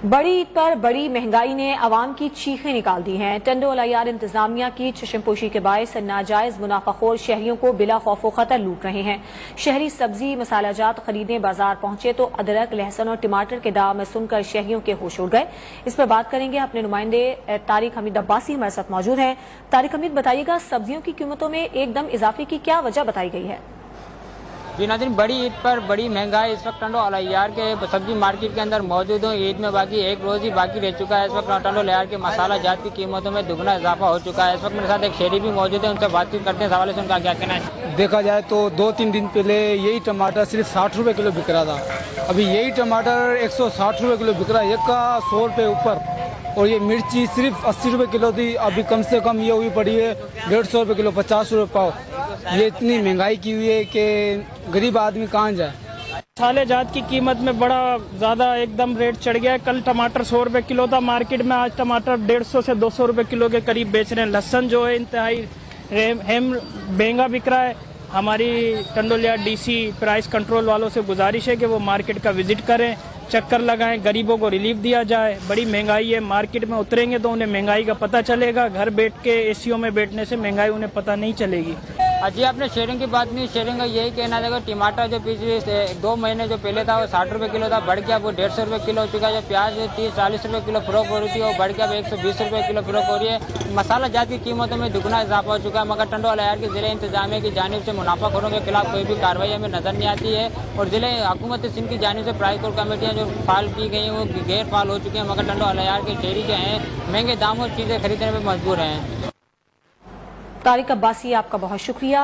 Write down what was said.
बड़ी ईद पर बड़ी महंगाई ने आवाम की चीखें निकाल दी हैं। टंडो अलायार इंतजामिया की चशमपोशी के बायस नाजायज मुनाफाखोर शहरियों को बिला खौफ खतर लूट रहे हैं। शहरी सब्जी मसालाजात खरीदने बाजार पहुंचे तो अदरक, लहसुन और टमाटर के दाम सुनकर शहरियों के होश उड़ गए। इस पर बात करेंगे, अपने नुमाइंदे तारिक हमीद अब्बासी हमारे साथ मौजूद हैं। तारिक हमीद, बताइएगा सब्जियों की कीमतों में एकदम इजाफे की क्या वजह बताई गई है? जी नाज़रीन, बड़ी ईद पर बड़ी महंगाई इस वक्त टंडो अलायार के सब्जी मार्केट के अंदर मौजूद हूँ। ईद में बाकी एक रोज़ ही बाकी रह चुका है। इस वक्त टंडो अलायार के मसाला जात की कीमतों में दुगना इजाफा हो चुका है। इस वक्त मेरे साथ एक शहरी भी मौजूद है, उनसे बातचीत करते हैं। इस हवाले से उनका क्या कहना है? देखा जाए तो 2-3 दिन पहले यही टमाटर सिर्फ 60 रुपए किलो बिक रहा था। अभी यही टमाटर 160 रुपए किलो बिक रहा है, एक का 100 रुपये ऊपर। और ये मिर्ची सिर्फ 80 रुपए किलो थी, अभी कम से कम ये हुई पड़ी है 150 रुपये किलो, 50 रुपये पाव। ये इतनी महंगाई की हुई है कि गरीब आदमी कहाँ जाए। मसाले जात की कीमत में बड़ा ज़्यादा एकदम रेट चढ़ गया है। कल टमाटर 100 रुपये किलो था मार्केट में, आज टमाटर 150 से 200 रुपये किलो के करीब बेच रहे हैं। लहसुन जो है इंतहाई महंगा बिक रहा है। हमारी Tando Allahyar DC price control वालों से गुजारिश है कि वो मार्केट का विजिट करें, चक्कर लगाएं, गरीबों को रिलीफ दिया जाए। बड़ी महंगाई है, मार्केट में उतरेंगे तो उन्हें महंगाई का पता चलेगा। घर बैठ के एसीओ में बैठने से महंगाई उन्हें पता नहीं चलेगी। जी, आपने शेयरिंग की बात नहीं, शेयरिंग का यही कहना था कि टमाटर जो पिछले 2 महीने जो पहले था वो 60 रुपये किलो था, बढ़ के अब वो 150 रुपये किलो हो चुका है। जो प्याज 30-40 रुपये किलो फरोख हो रही थी वो बढ़ के अब 120 रुपये किलो फरोख हो रही है। मसाला जात की कीमतों में दुगना इजाफा हो चुका है। मगर टंडो अलायार के ज़िले इंतजामिया की जानिब से मुनाफाखोरों के खिलाफ कोई भी कार्रवाई हमें नजर नहीं आती है। और ज़िले हुकूमत सिंध की जानिब से प्राइस कोर कमेटियाँ जो फाल की गई हैं वो गैर फाल हो चुकी हैं। मगर टंडो अलायार के शहरी जो हैं महंगे दामों चीज़ें खरीदने में मजबूर हैं। तारिक अब्बासी, आपका बहुत शुक्रिया।